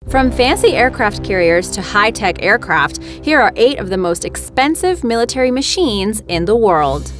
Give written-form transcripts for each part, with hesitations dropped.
From fancy aircraft carriers to high-tech aircraft, here are 8 of the most expensive military machines in the world.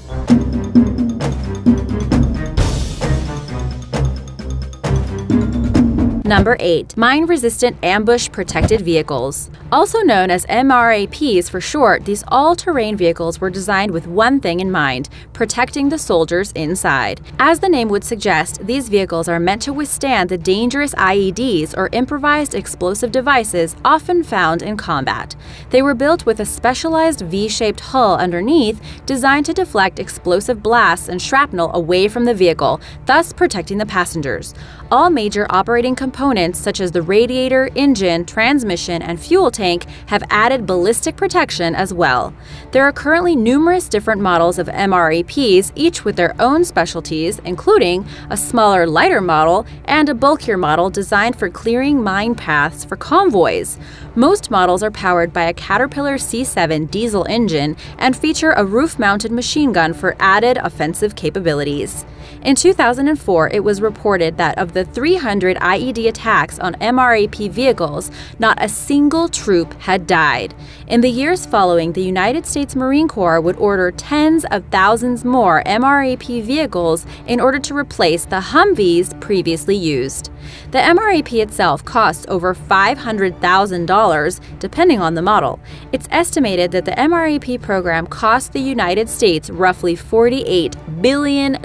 Number 8. Mine-resistant ambush-protected vehicles. Also known as MRAPs for short, these all-terrain vehicles were designed with one thing in mind: protecting the soldiers inside. As the name would suggest, these vehicles are meant to withstand the dangerous IEDs, or improvised explosive devices, often found in combat. They were built with a specialized V-shaped hull underneath, designed to deflect explosive blasts and shrapnel away from the vehicle, thus protecting the passengers. All major operating components such as the radiator, engine, transmission, and fuel tank have added ballistic protection as well. There are currently numerous different models of MRAPs, each with their own specialties, including a smaller, lighter model and a bulkier model designed for clearing mine paths for convoys. Most models are powered by a Caterpillar C7 diesel engine and feature a roof-mounted machine gun for added offensive capabilities. In 2004, it was reported that of the 300 IED attacks on MRAP vehicles, not a single troop had died. In the years following, the United States Marine Corps would order tens of thousands more MRAP vehicles in order to replace the Humvees previously used. The MRAP itself costs over $500,000, depending on the model. It's estimated that the MRAP program cost the United States roughly $48 billion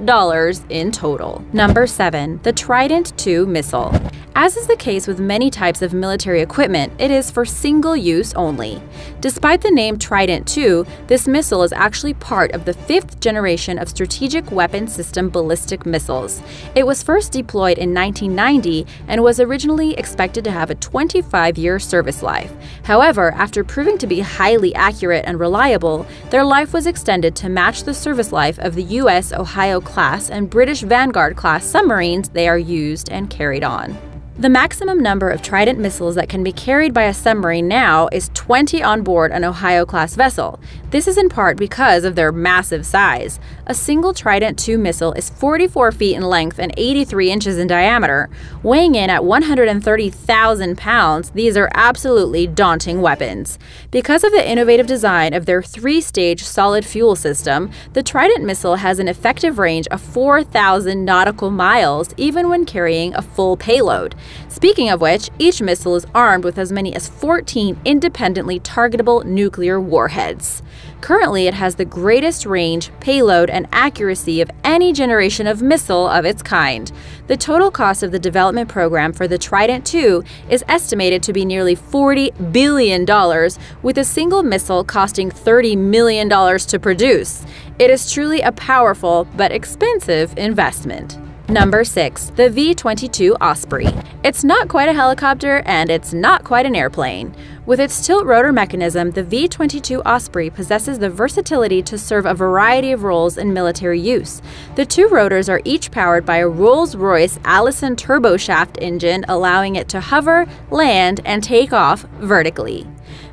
in total. Number 7. The Trident II Missile. As is the case with many types of military equipment, it is for single use only. Despite the name Trident II, this missile is actually part of the 5th generation of strategic weapon system ballistic missiles. It was first deployed in 1990 and was originally expected to have a 25-year service life. However, after proving to be highly accurate and reliable, their life was extended to match the service life of the U.S. Ohio-class and British Vanguard-class submarines they are used and carried on. The maximum number of Trident missiles that can be carried by a submarine now is 20 on board an Ohio-class vessel. This is in part because of their massive size. A single Trident II missile is 44 feet in length and 83 inches in diameter. Weighing in at 130,000 pounds, these are absolutely daunting weapons. Because of the innovative design of their 3-stage solid fuel system, the Trident missile has an effective range of 4,000 nautical miles, even when carrying a full payload. Speaking of which, each missile is armed with as many as 14 independently targetable nuclear warheads. Currently, it has the greatest range, payload, and accuracy of any generation of missile of its kind. The total cost of the development program for the Trident II is estimated to be nearly $40 billion, with a single missile costing $30 million to produce. It is truly a powerful but expensive investment. Number 6. The V-22 Osprey. It's not quite a helicopter and it's not quite an airplane. With its tilt-rotor mechanism, the V-22 Osprey possesses the versatility to serve a variety of roles in military use. The 2 rotors are each powered by a Rolls-Royce Allison turboshaft engine, allowing it to hover, land, and take off vertically.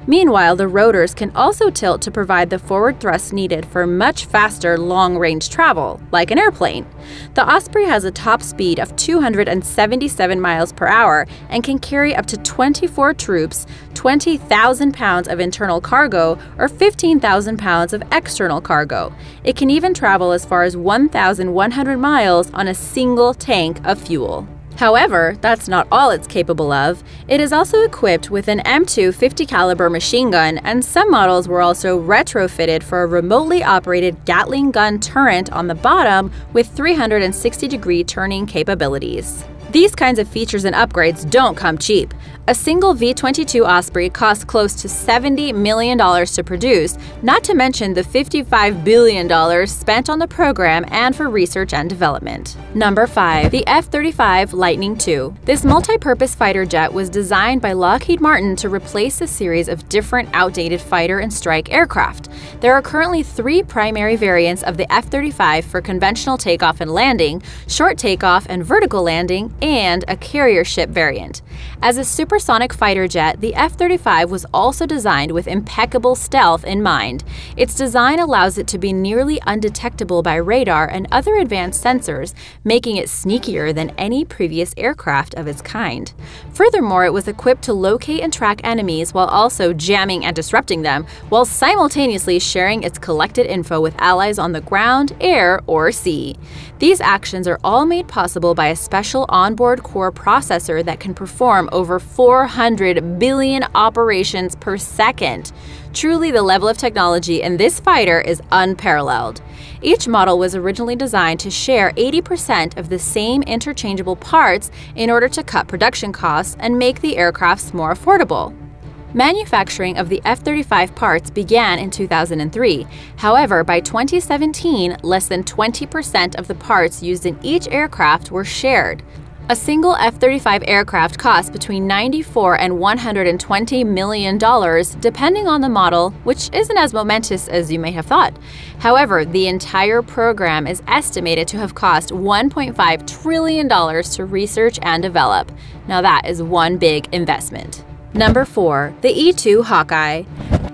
Meanwhile, the rotors can also tilt to provide the forward thrust needed for much faster long-range travel, like an airplane. The Osprey has a top speed of 277 miles per hour and can carry up to 24 troops, 20,000 pounds of internal cargo, or 15,000 pounds of external cargo. It can even travel as far as 1,100 miles on a single tank of fuel. However, that's not all it's capable of. It is also equipped with an M2 50 caliber machine gun, and some models were also retrofitted for a remotely operated Gatling gun turret on the bottom with 360-degree turning capabilities. These kinds of features and upgrades don't come cheap. A single V-22 Osprey costs close to $70 million to produce, not to mention the $55 billion spent on the program and for research and development. Number 5. The F-35 Lightning II. This multi-purpose fighter jet was designed by Lockheed Martin to replace a series of different outdated fighter and strike aircraft. There are currently 3 primary variants of the F-35 for conventional takeoff and landing, short takeoff and vertical landing, and a carrier ship variant. As a super supersonic fighter jet, the F-35 was also designed with impeccable stealth in mind. Its design allows it to be nearly undetectable by radar and other advanced sensors, making it sneakier than any previous aircraft of its kind. Furthermore, it was equipped to locate and track enemies while also jamming and disrupting them, while simultaneously sharing its collected info with allies on the ground, air, or sea. These actions are all made possible by a special onboard core processor that can perform over 400 billion operations per second. Truly, the level of technology in this fighter is unparalleled. Each model was originally designed to share 80% of the same interchangeable parts in order to cut production costs and make the aircrafts more affordable. Manufacturing of the F-35 parts began in 2003. However, by 2017, less than 20% of the parts used in each aircraft were shared. A single F-35 aircraft costs between $94 and $120 million, depending on the model, which isn't as momentous as you may have thought. However, the entire program is estimated to have cost $1.5 trillion to research and develop. Now that is one big investment. Number 4. The E-2 Hawkeye.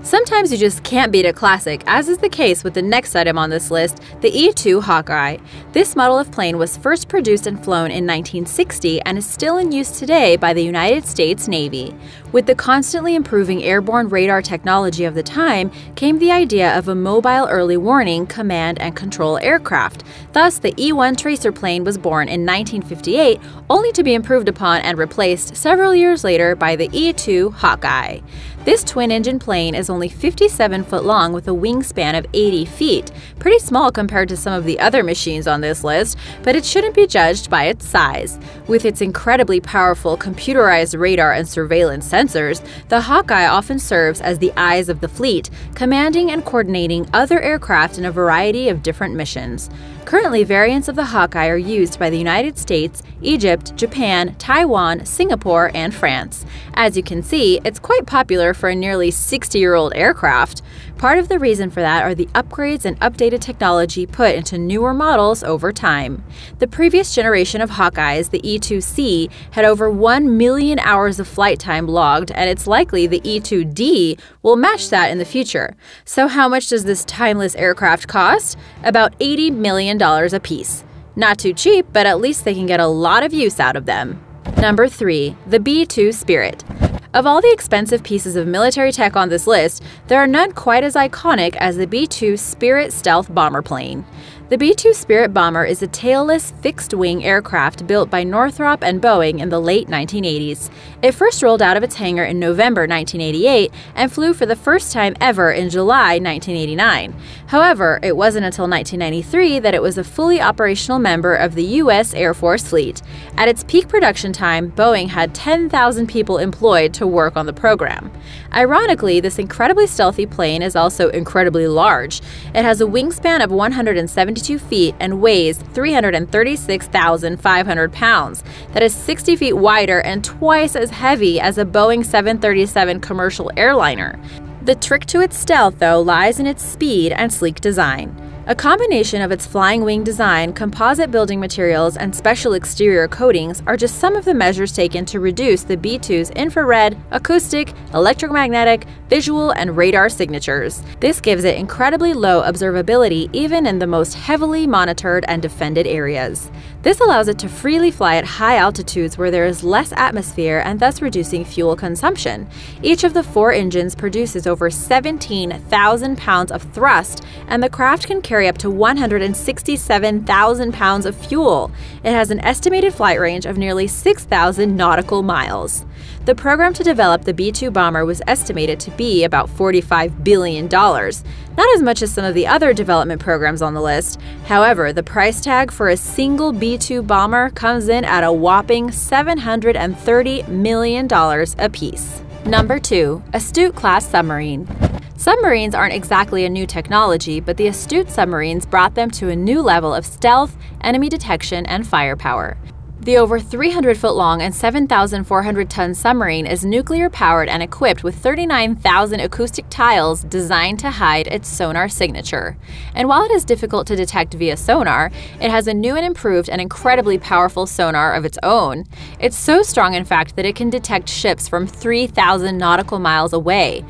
Sometimes you just can't beat a classic, as is the case with the next item on this list, the E-2 Hawkeye. This model of plane was first produced and flown in 1960 and is still in use today by the United States Navy. With the constantly improving airborne radar technology of the time came the idea of a mobile early warning, command, and control aircraft. Thus, the E-1 tracer plane was born in 1958, only to be improved upon and replaced several years later by the E-2 Hawkeye. This twin-engine plane is only 57 foot long with a wingspan of 80 feet, pretty small compared to some of the other machines on this list, but it shouldn't be judged by its size. With its incredibly powerful computerized radar and surveillance sensors, the Hawkeye often serves as the eyes of the fleet, commanding and coordinating other aircraft in a variety of different missions. Currently, variants of the Hawkeye are used by the United States, Egypt, Japan, Taiwan, Singapore, and France. As you can see, it's quite popular for a nearly 60-year-old aircraft. Part of the reason for that are the upgrades and updated technology put into newer models over time. The previous generation of Hawkeyes, the E-2C, had over 1 million hours of flight time logged, and it's likely the E-2D will match that in the future. So how much does this timeless aircraft cost? About $80 million a piece. Not too cheap, but at least they can get a lot of use out of them. Number 3. The B-2 Spirit. Of all the expensive pieces of military tech on this list, there are none quite as iconic as the B-2 Spirit stealth bomber plane. The B-2 Spirit bomber is a tailless, fixed-wing aircraft built by Northrop and Boeing in the late 1980s. It first rolled out of its hangar in November 1988 and flew for the first time ever in July 1989. However, it wasn't until 1993 that it was a fully operational member of the U.S. Air Force fleet. At its peak production time, Boeing had 10,000 people employed to work on the program. Ironically, this incredibly stealthy plane is also incredibly large. It has a wingspan of 172 feet and weighs 336,500 pounds. That is 60 feet wider and twice as heavy as a Boeing 737 commercial airliner. The trick to its stealth, though, lies in its speed and sleek design. A combination of its flying wing design, composite building materials, and special exterior coatings are just some of the measures taken to reduce the B-2's infrared, acoustic, electromagnetic, visual, and radar signatures. This gives it incredibly low observability even in the most heavily monitored and defended areas. This allows it to freely fly at high altitudes where there is less atmosphere and thus reducing fuel consumption. Each of the 4 engines produces over 17,000 pounds of thrust, and the craft can carry up to 167,000 pounds of fuel. It has an estimated flight range of nearly 6,000 nautical miles. The program to develop the B-2 bomber was estimated to be about $45 billion, not as much as some of the other development programs on the list. However, the price tag for a single B-2 bomber comes in at a whopping $730 million apiece. Number 2. Astute-class Submarine. Submarines aren't exactly a new technology, but the Astute submarines brought them to a new level of stealth, enemy detection, and firepower. The over 300-foot-long and 7,400-ton submarine is nuclear-powered and equipped with 39,000 acoustic tiles designed to hide its sonar signature. And while it is difficult to detect via sonar, it has a new and improved and incredibly powerful sonar of its own. It's so strong, in fact, that it can detect ships from 3,000 nautical miles away.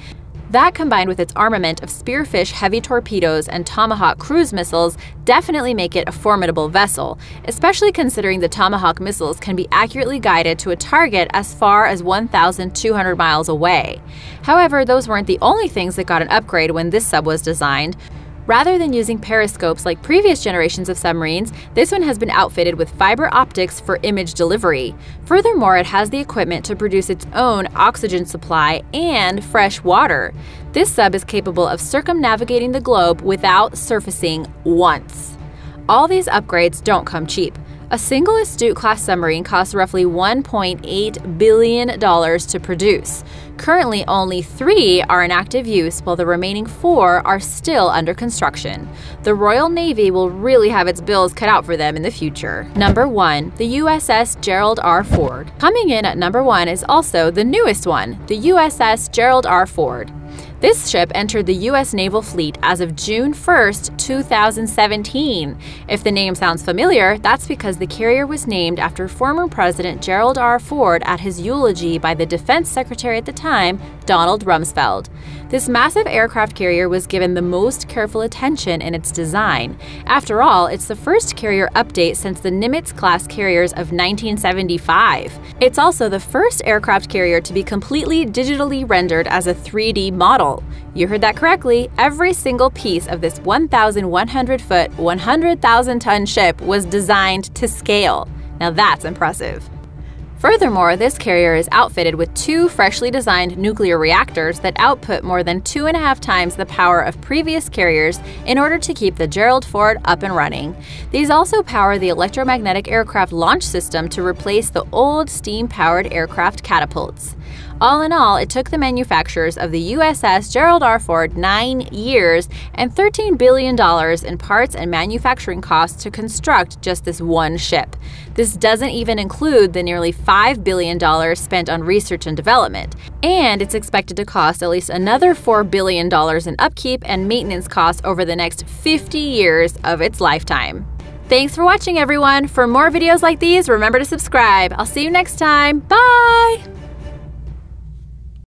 That, combined with its armament of Spearfish heavy torpedoes and Tomahawk cruise missiles, definitely make it a formidable vessel, especially considering the Tomahawk missiles can be accurately guided to a target as far as 1,200 miles away. However, those weren't the only things that got an upgrade when this sub was designed. Rather than using periscopes like previous generations of submarines, this one has been outfitted with fiber optics for image delivery. Furthermore, it has the equipment to produce its own oxygen supply and fresh water. This sub is capable of circumnavigating the globe without surfacing once. All these upgrades don't come cheap. A single Astute-class submarine costs roughly $1.8 billion to produce. Currently, only 3 are in active use, while the remaining 4 are still under construction. The Royal Navy will really have its bills cut out for them in the future. Number 1. The USS Gerald R. Ford. Coming in at number 1 is also the newest one, the USS Gerald R. Ford. This ship entered the U.S. Naval Fleet as of June 1, 2017. If the name sounds familiar, that's because the carrier was named after former President Gerald R. Ford at his eulogy by the Defense Secretary at the time, Donald Rumsfeld. This massive aircraft carrier was given the most careful attention in its design. After all, it's the first carrier update since the Nimitz-class carriers of 1975. It's also the first aircraft carrier to be completely digitally rendered as a 3D model. You heard that correctly. Every single piece of this 1,100-foot, 100,000-ton ship was designed to scale. Now that's impressive. Furthermore, this carrier is outfitted with 2 freshly designed nuclear reactors that output more than 2.5 times the power of previous carriers in order to keep the Gerald Ford up and running. These also power the electromagnetic aircraft launch system to replace the old steam-powered aircraft catapults. All in all, it took the manufacturers of the USS Gerald R. Ford 9 years and $13 billion in parts and manufacturing costs to construct just this one ship. This doesn't even include the nearly $5 billion spent on research and development, and it's expected to cost at least another $4 billion in upkeep and maintenance costs over the next 50 years of its lifetime. Thanks for watching, everyone. For more videos like these, remember to subscribe. I'll see you next time. Bye!